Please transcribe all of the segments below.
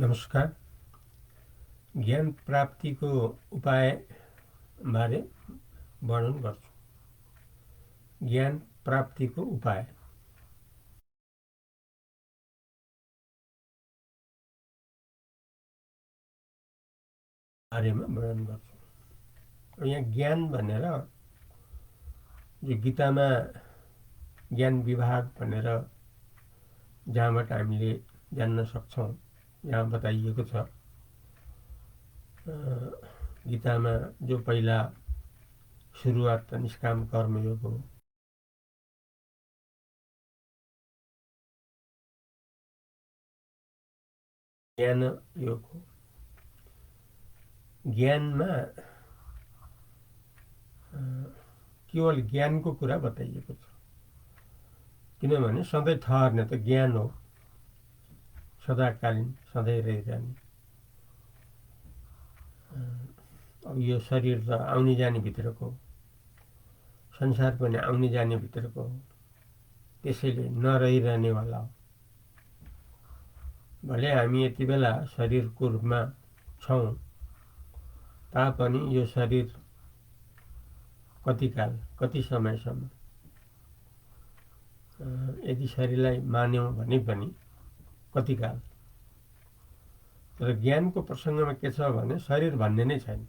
नमस्कार। ज्ञान प्राप्तिको उपाय बारे वर्णन गर्छु। ज्ञान प्राप्तिको उपाय बारेमा वर्णन गर्छु। यहाँ ज्ञान भनेर जो गीतामा ज्ञान विभाग भनेर जहाँबाट हामीले जान्न सक्छौँ, यहाँ बताइएको छ। गीतामा जो पहिला सुरुवात त निष्काम कर्मयोग हो। ज्ञान योग हो। ज्ञानमा केवल ज्ञानको कुरा बताइएको छ, किनभने सधैँ ठहर्ने त ज्ञान हो, सदाकालीन सधैँ रहिरहने। अब यो शरीर त आउने जाने भित्रको हो, संसार पनि आउने जाने भित्रको हो, त्यसैले नरहिरहनेवाला हो। भले हामी यति बेला शरीरको रूपमा छौँ तापनि यो शरीर कतिकाल कति समयसम्म यदि शरीरलाई मान्यौँ भने पनि कतिकाल। तर ज्ञानको प्रसङ्गमा के छ भने शरीर भन्ने नै छैन।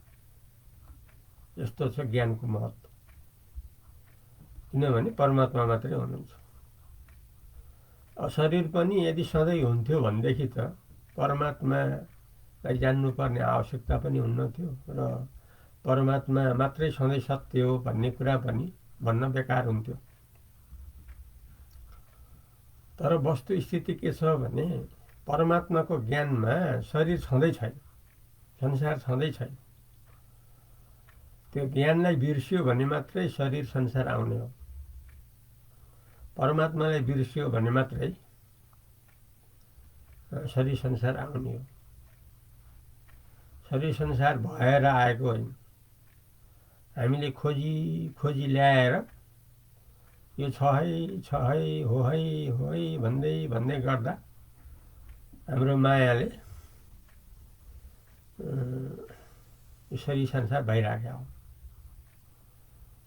यस्तो छ ज्ञानको महत्त्व, किनभने परमात्मा मात्रै हुनुहुन्छ। शरीर पनि यदि सधैँ हुन्थ्यो भनेदेखि त परमात्मालाई जान्नुपर्ने आवश्यकता पनि हुन्न थियो र परमात्मा मात्रै सधैँ सत्य हो भन्ने कुरा पनि भन्न बेकार हुन्थ्यो। तर वस्तुस्थिति के छ भने परमात्माको ज्ञानमा शरीर छँदै छैन, संसार छँदै छैन। त्यो ज्ञानलाई बिर्सियो भने मात्रै शरीर संसार आउने हो। परमात्मालाई बिर्सियो भने मात्रै शरीर संसार आउने हो। शरीर संसार भएर आएको होइन, हामीले खोजी खोजी ल्याएर यो छ है हो है भन्दै भन्दै गर्दा हाम्रो मायाले यो शरीर संसार भइरहेको हो।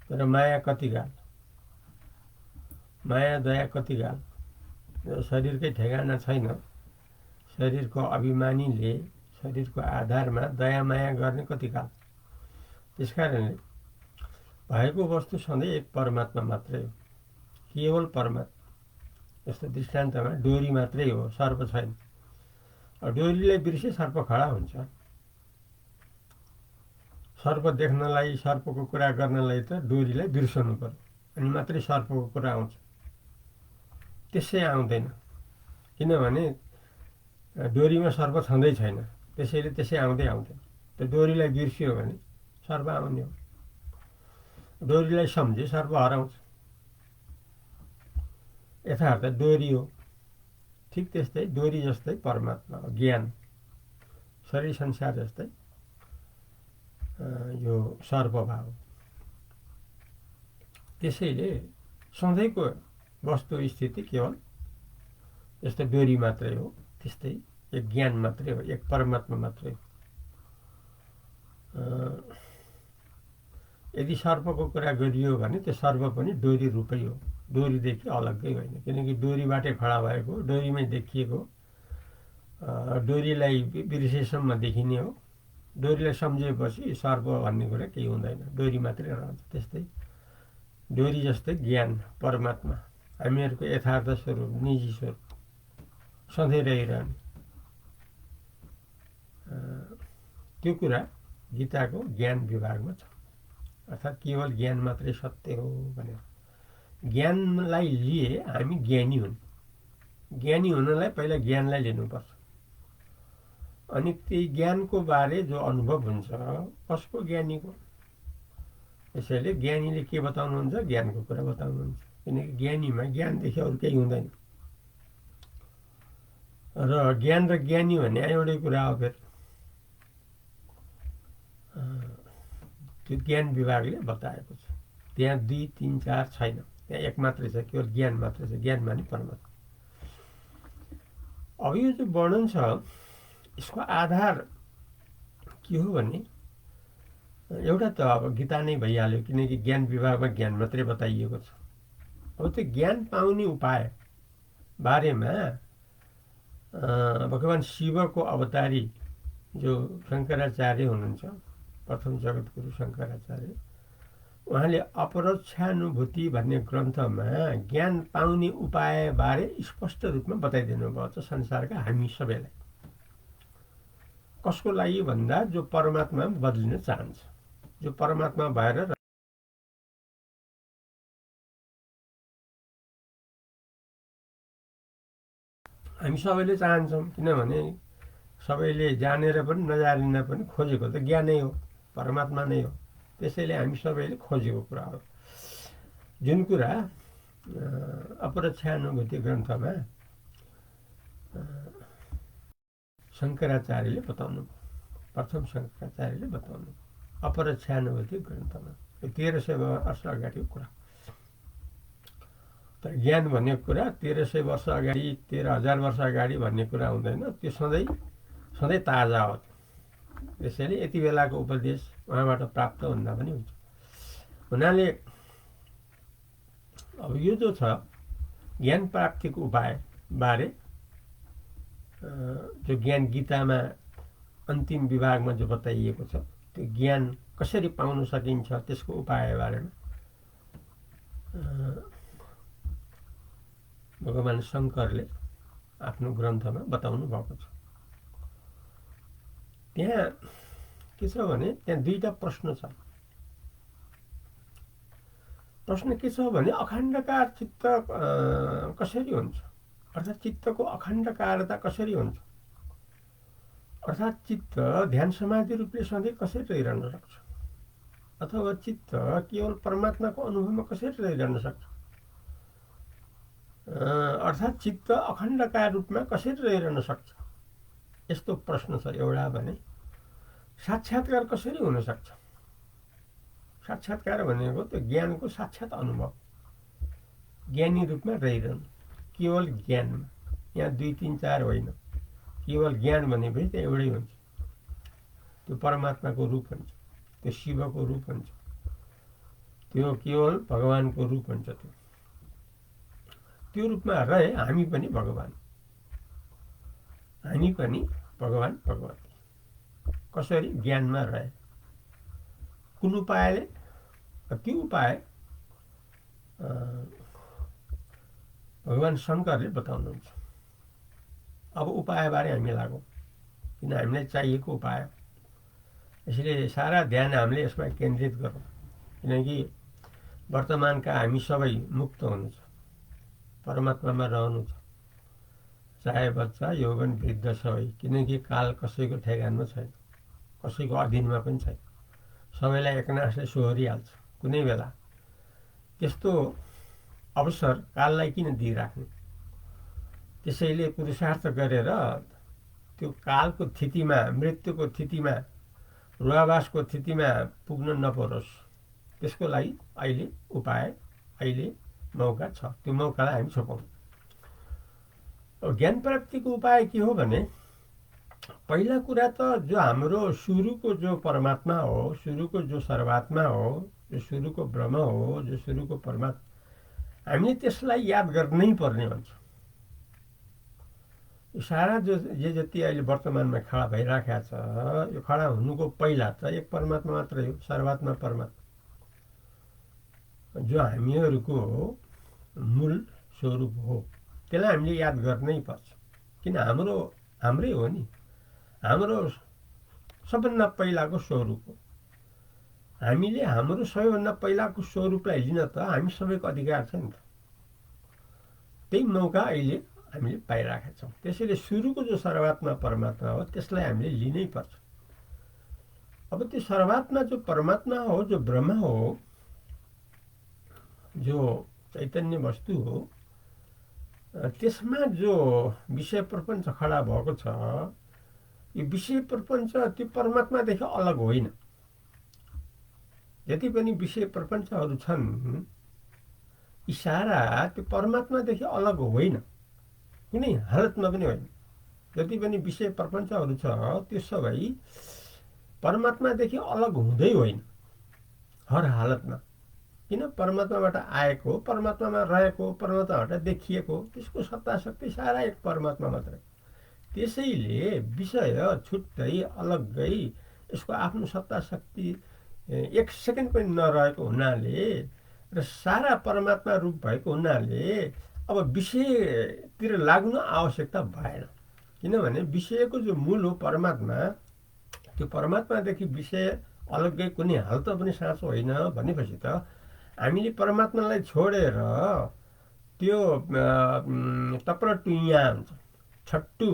तर माया कतिकाल, माया दया कतिकाल। शरीरकै ठेगाना छैन। शरीरको अभिमानीले शरीरको आधारमा दया माया गर्ने कतिकाल। त्यसकारणले भएको वस्तु सधैँ एक परमात्मा मात्रै हो, केवल परमात्मा। जस्तो दृष्टान्तमा डोरी मात्रै हो, सर्प छैन। डोरीलाई बिर्से सर्प खडा हुन्छ। सर्प देख्नलाई, सर्पको कुरा गर्नलाई त डोरीलाई बिर्सनु पर्यो, अनि मात्रै सर्पको कुरा आउँछ। त्यसै आउँदैन, किनभने डोरीमा सर्प छँदै छैन, त्यसैले त्यसै आउँदै आउँदैन। त डोरीलाई बिर्सियो भने सर्प आउने हो। डोरीलाई सम्झे सर्प हराउँछ। यथार्थ डोरी हो। ठिक त्यस्तै डोरी जस्तै परमात्मा हो, ज्ञान। शरीर संसार जस्तै यो सर्पभाव। त्यसैले सधैँको वस्तु स्थिति केवल जस्तो डोरी मात्रै हो, त्यस्तै एक ज्ञान मात्रै हो, एक परमात्मा मात्रै हो। यदि सर्पको कुरा गरियो भने त्यो सर्प पनि डोरी रूपै हो, डोरीदेखि अलग्गै होइन। किनकि डोरीबाटै खडा भएको, डोरीमै देखिएको, डोरीलाई बिर्सेसम्म देखिने हो। डोरीलाई सम्झेपछि सर्प भन्ने कुरा केही हुँदैन, डोरी मात्रै रहन्छ। त्यस्तै डोरी जस्तै ज्ञान परमात्मा हामीहरूको यथार्थ स्वरूप, निजी स्वरूप सधैँ रहिरहने। त्यो कुरा गीताको ज्ञान विभागमा छ। अर्थात् केवल ज्ञान मात्रै सत्य हो भनेर। ज्ञानलाई लिए हामी ज्ञानी हुन्। ज्ञानी हुनलाई पहिला ज्ञानलाई लिनुपर्छ। अनि त्यही ज्ञानको बारे जो अनुभव हुन्छ, कसको? ज्ञानीको। त्यसैले ज्ञानीले के बताउनुहुन्छ? ज्ञानको कुरा बताउनुहुन्छ। किनकि ज्ञानीमा ज्ञानदेखि अरू केही हुँदैन। र ज्ञान र ज्ञानी भन्ने एउटै कुरा हो। फेरि त्यो ज्ञान विभागले बताएको छ। त्यहाँ 2, 3, 4 छैन, त्यहाँ एक मात्रै छ, केवल ज्ञान मात्रै छ। ज्ञान माने परमात्मा। अब यो जो वर्णन छ यसको आधार के हो भने एउटा त अब गीता नै भइहाल्यो, किनकि ज्ञान विभागमा ज्ञान मात्रै बताइएको छ। अब त्यो ज्ञान पाउने उपाय बारेमा भगवान् शिवको अवतारी जो शङ्कराचार्य हुनुहुन्छ, प्रथम जगद्गुरु शङ्कराचार्य, उहाँले अपरोक्षानुभूति भन्ने ग्रन्थमा ज्ञान पाउने उपायबारे स्पष्ट रूपमा बताइदिनु भएको छ संसारका हामी सबैलाई। कसको लागि भन्दा जो परमात्मा बदलिन चाहन्छ, जो परमात्मा भएर हामी सबैले चाहन्छौँ, किनभने सबैले जानेर पनि नजानेर पनि खोजेको त ज्ञानै हो, परमात्मा नै हो। त्यसैले हामी सबैले खोजेको कुरा हो। जुन कुरा अपरोक्षानुभूति ग्रन्थमा शङ्कराचार्यले बताउनु, प्रथम शङ्कराचार्यले बताउनु अपरोक्षानुभूति ग्रन्थमा 1300 वर्ष अगाडिको कुरा। तर ज्ञान भन्ने कुरा 1300 वर्ष अगाडि, 13,000 वर्ष अगाडि भन्ने कुरा हुँदैन, त्यो सधैँ ताजा हो। त्यसैले यति बेलाको उपदेश उहाँबाट प्राप्त हुँदा पनि हुन्छ। हुनाले अब यो जो छ ज्ञान प्राप्तिको उपाय बारे जो ज्ञान गीतामा अन्तिम विभागमा जो बताइएको छ, त्यो ज्ञान कसरी पाउन सकिन्छ त्यसको उपाय बारेमा भगवान् शङ्करले आफ्नो ग्रन्थमा बताउनु भएको छ। त्यहाँ के छ भने त्यहाँ दुईटा प्रश्न छ। प्रश्न के छ भने अखण्डकार चित्त कसरी हुन्छ, अर्थात् चित्तको अखण्डकारता कसरी हुन्छ, अर्थात् चित्त ध्यान समाधि रूपले सधैँ कसरी रहिरहन सक्छ, अथवा चित्त केवल परमात्माको अनुभवमा कसरी रहिरहन सक्छ, अर्थात् चित्त अखण्डकार रूपमा कसरी रहिरहन सक्छ। यस्तो प्रश्न छ एउटा भने साक्षात्कार कसरी हुन सक्छ। साक्षात्कार भनेको त्यो ज्ञानको साक्षात अनुभव, ज्ञानी रूपमा रहिरहनु, केवल ज्ञानमा। यहाँ 2, 3, 4 होइन, केवल ज्ञान भनेपछि त्यो एउटै हुन्छ। त्यो परमात्माको रूप हुन्छ, त्यो शिवको रूप हुन्छ, त्यो केवल भगवानको रूप हुन्छ। त्यो रूपमा रहे हामी पनि भगवान्, हामी पनि भगवान् भगवती। कसरी? ज्ञानमा रहे। कुन उपायले? त्यो उपाय भगवान् शङ्करले बताउनुहुन्छ। अब उपायबारे हामी लागौँ, किन हामीलाई चाहिएको उपाय। यसले सारा ध्यान हामीले यसमा केन्द्रित गरौँ, किनकि वर्तमानका हामी सबै मुक्त हुनु छ, परमात्मामा रहनु छ, चाहे बच्चा यौवन वृद्ध सबै। किनकि काल कसैको ठेगानमा छैन, कसैको अधीनमा पनि छैन, सबैलाई एकनासले सोहोरिहाल्छ कुनै बेला। त्यस्तो अवसर काललाई किन दिइराख्ने। त्यसैले पुरुषार्थ गरेर त्यो कालको स्थितिमा, मृत्युको स्थितिमा, रोगाभासको स्थितिमा पुग्न नपरोस्, त्यसको लागि अहिले उपाय, अहिले मौका छ। त्यो मौकालाई हामी छोपौँ। ज्ञान प्राप्तिको उपाय के हो भने पहिला कुरा त जो हाम्रो सुरुको जो परमात्मा हो, सुरुको जो सर्वात्मा हो, जो सुरुको ब्रह्म हो, जो सुरुको परमात्मा, हामीले त्यसलाई याद गर्नै पर्ने हुन्छ। यो सारा जो जे जति अहिले वर्तमानमा खडा भइराखेको छ, यो खडा हुनुको पहिला त एक परमात्मा मात्रै हो, सर्वात्मा परमात्मा, जो हामीहरूको मूल स्वरूप हो। त्यसलाई हामीले याद गर्नै पर्छ, किन हाम्रै हो नि, हाम्रो सबभन्दा पहिलाको स्वरूप हो। हामीले हाम्रो सबैभन्दा पहिलाको स्वरूपलाई लिन त हामी सबैको अधिकार छ नि त। त्यही मौका अहिले हामीले पाइराखेका छौँ। त्यसैले सुरुको जो सर्वात्मा परमात्मा हो त्यसलाई हामीले लिनै पर्छ। अब त्यो सर्वात्मा जो परमात्मा हो, जो ब्रह्म हो, जो चैतन्य वस्तु हो, त्यसमा जो विषय प्रपञ्च खडा भएको छ, यो विषय प्रपञ्च त्यो परमात्मादेखि अलग होइन। जति पनि विषय प्रपञ्चहरू छन्, यी सारा त्यो परमात्मादेखि अलग होइन, कुनै हालतमा पनि होइन। जति पनि विषय प्रपञ्चहरू छ त्यो सबै परमात्मादेखि अलग हुँदै होइन हर हालतमा। किन? परमात्माबाट आएको, परमात्मामा रहेको, परमात्माबाट देखिएको, त्यसको सत्ता शक्ति सारा एक परमात्मा मात्रै। त्यसैले विषय छुट्टै अलग्गै यसको आफ्नो सत्ता शक्ति एक सेकेन्ड पनि नरहेको हुनाले र सारा परमात्मा रूप भएको हुनाले अब विषयतिर लाग्नु आवश्यकता भएन। किनभने विषयको जो मूल हो परमात्मा, त्यो परमात्मादेखि विषय अलग्गै कुनै हालत पनि साँचो होइन भनेपछि त हामीले परमात्मालाई छोडेर त्यो टुइया हुन्छ, छट्टु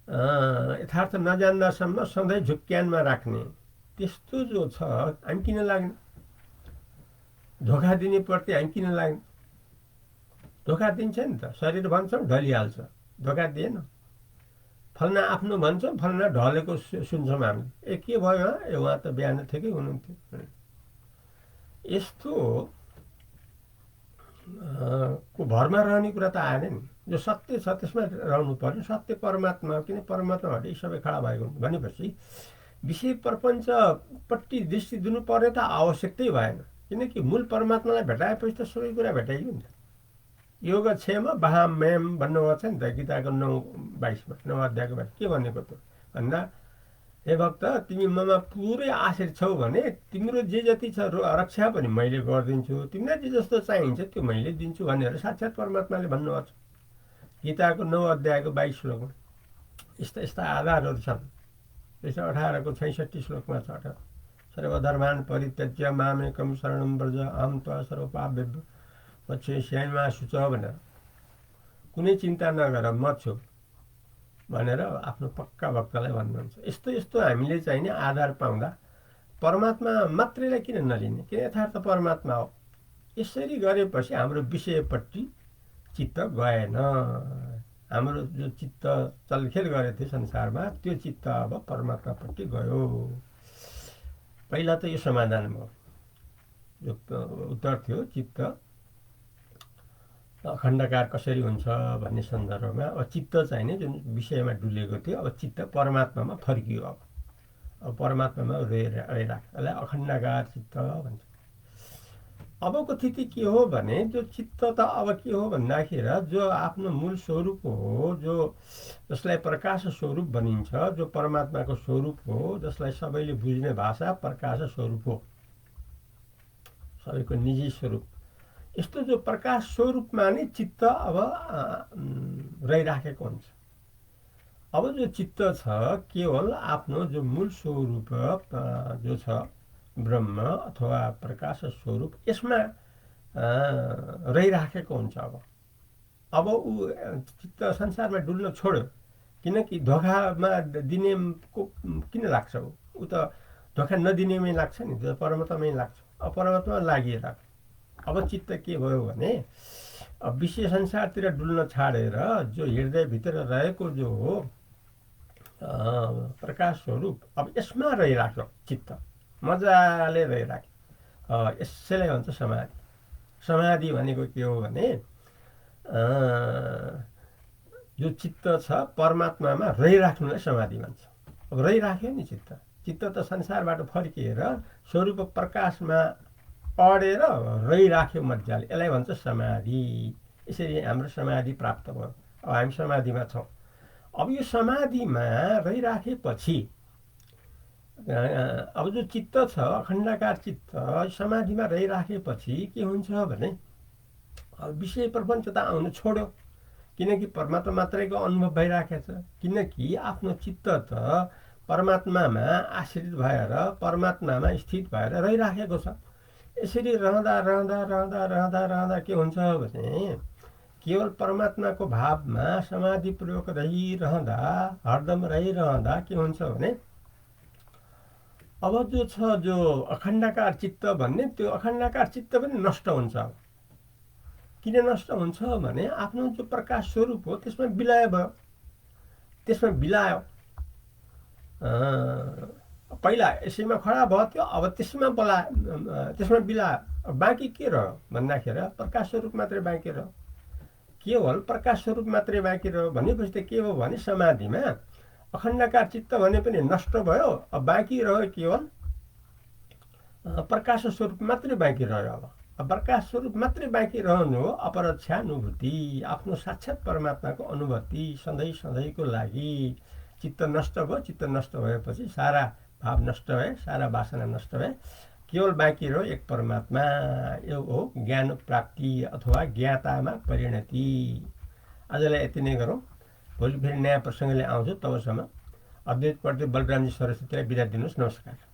यथार्थ नजान्दासम्म सधैँ झुक्क्यानमा राख्ने त्यस्तो जो छ हामी किन लाग्ने? धोका दिने प्रति हामी किन लाग्ने? धोका दिन्छ नि त, शरीर भन्छौँ ढलिहाल्छ, धोका दिएन। फल्ना आफ्नो भन्छौँ, फल्ना ढलेको सुन्छौँ हामीले, ए के भयो ए उहाँ त बिहान ठिकै हुनुहुन्थ्यो। यस्तो को भरमा रहने कुरा त आएन नि। जो सत्य छ त्यसमा रहनु पर्यो, सत्य परमात्मा, किन परमात्माबाट यी सबै खडा भएको भनेपछि विषय प्रपञ्चपट्टि दृष्टि दिनु पर्ने त आवश्यकतै भएन। किनकि मूल परमात्मालाई भेटाएपछि त सबै कुरा भेटाइयो नि त। योग क्षेम बाहाम्यम भन्नुभएको छ नि त गीताको 9:22मा, 9 अध्यायको 22। के भनेको त भन्दा हे भक्त तिमी ममा पुरै आश्रित छौ भने तिम्रो जे जति छ रक्षा पनि मैले गरिदिन्छु, तिमीलाई जे जस्तो चाहिन्छ त्यो मैले दिन्छु भनेर साक्षात् परमात्माले भन्नुभएको छ गीताको 9 अध्यायको 22 श्लोकमा। यस्ता यस्ता आधारहरू छन्। त्यसो 18को 66 श्लोकमा छ, सर्वधर्मान् परित्यज्य मामेकं शरणं व्रज अहं त्वा सर्वपापेभ्यो मोक्षयिष्यामि शुच भनेर, कुनै चिन्ता नगर म छु भनेर आफ्नो पक्का भक्तलाई भन्नुहुन्छ। यस्तो यस्तो हामीले चाहिने आधार पाउँदा परमात्मा मात्रैलाई किन नलिने? किन यथार्थ परमात्मा हो। यसरी गरेपछि हाम्रो विषयपट्टि चित्त गएन। हाम्रो जो चित्त चलखेल गरेको थियो संसारमा त्यो चित्त अब परमात्मापट्टि गयो। पहिला त यो समाधान भयो। जो उत्तर थियो चित्त अखण्डकार कसरी हुन्छ भन्ने सन्दर्भमा अब चित्त चाहिने जुन विषयमा डुलेको थियो अब चित्त परमात्मामा फर्कियो। अब परमात्मामा रहिराख्यो, यसलाई अखण्डकार चित्त भन्छ। अबको स्थिति के हो भने जो चित्त त अब के हो भन्दाखेरि जो आफ्नो मूल स्वरूप हो, जो जसलाई प्रकाश स्वरूप भनिन्छ, जो परमात्माको स्वरूप हो, जसलाई सबैले बुझ्ने भाषा प्रकाश स्वरूप हो, सबैको निजी स्वरूप। यस्तो जो प्रकाश स्वरूपमा नै चित्त अब रहिराखेको हुन्छ। अब जो चित्त छ केवल आफ्नो जो मूल स्वरूप जो छ ब्रह्म अथवा प्रकाश स्वरूप यसमा रहिराखेको हुन्छ। अब ऊ चित्त संसारमा डुल्न छोड्यो। किनकि धोकामा दिने किन लाग्छ? ऊ त धोका नदिनेमै लाग्छ नि, त्यो परमात्मामै लाग्छ। अब परमात्मा लागिरहेको। अब चित्त के भयो भने अब विषय संसारतिर डुल्न छाडेर जो हृदयभित्र रहेको जो हो प्रकाश स्वरूप अब यसमा रहिराख्यो। चित्त मजाले रहिराख्यो। यसैलाई भन्छ समाधि। समाधि भनेको के हो भने जो चित्त छ परमात्मामा रहिराख्नुलाई समाधि भन्छ। अब रहिराख्यो नि चित्त। चित्त त संसारबाट फर्किएर स्वरूप प्रकाशमा अडेर रहिराख्यो मजाले, यसलाई भन्छ समाधि। यसरी हाम्रो समाधि प्राप्त भयो। अब हामी समाधिमा छौँ। अब यो समाधिमा रहिराखेपछि अब जो चित्त छ अखण्डकार चित्त समाधिमा रहिराखेपछि के हुन्छ भने अब विषय प्रपञ्च त आउनु छोड्यो। किनकि परमात्मा मात्रैको अनुभव भइराखेको छ। किनकि आफ्नो चित्त त परमात्मामा आश्रित भएर परमात्मामा स्थित भएर रहिराखेको छ। यसरी रहँदा रहँदा रहँदा रहँदा रहँदा के हुन्छ भने केवल परमात्माको भावमा समाधिपूर्वक रहिरहँदा हरदम रहिरहँदा के हुन्छ भने अब जो छ जो अखण्डकार चित्त भन्ने त्यो अखण्डकार चित्त पनि नष्ट हुन्छ। किन नष्ट हुन्छ भने आफ्नो जो प्रकाश स्वरूप हो त्यसमा विलय भयो। त्यसमा बिलायो। पहिला यसैमा खडा भयो त्यो, अब त्यसमा बिलायो। बाँकी के रह्यो भन्दाखेरि प्रकाश स्वरूप मात्रै बाँकी रह्यो। केवल प्रकाश स्वरूप मात्रै बाँकी रह्यो भनेपछि त के हो भने समाधिमा अखण्डकार चित्त भने पनि नष्ट भयो। अब बाँकी रह्यो केवल प्रकाश स्वरूप मात्रै बाँकी रह्यो। अब प्रकाश स्वरूप मात्रै बाँकी रहनु हो अपरक्षानुभूति, आफ्नो साक्षात् परमात्माको अनुभूति सधैँ सधैँको लागि। चित्त नष्ट भयो, चित्त नष्ट भएपछि सारा भाव नष्ट भए, सारा वासना नष्ट भए, केवल बाँकी रह्यो एक परमात्मा। यो हो ज्ञान प्राप्ति अथवा ज्ञातामा परिणति। आजलाई यति नै गरौँ। भोलि फेरि नयाँ प्रसङ्गले आउँछु। तबसम्म अद्वैत पण्डित बलरामजी सरस्वतीलाई बिदा दिनुहोस्। नमस्कार।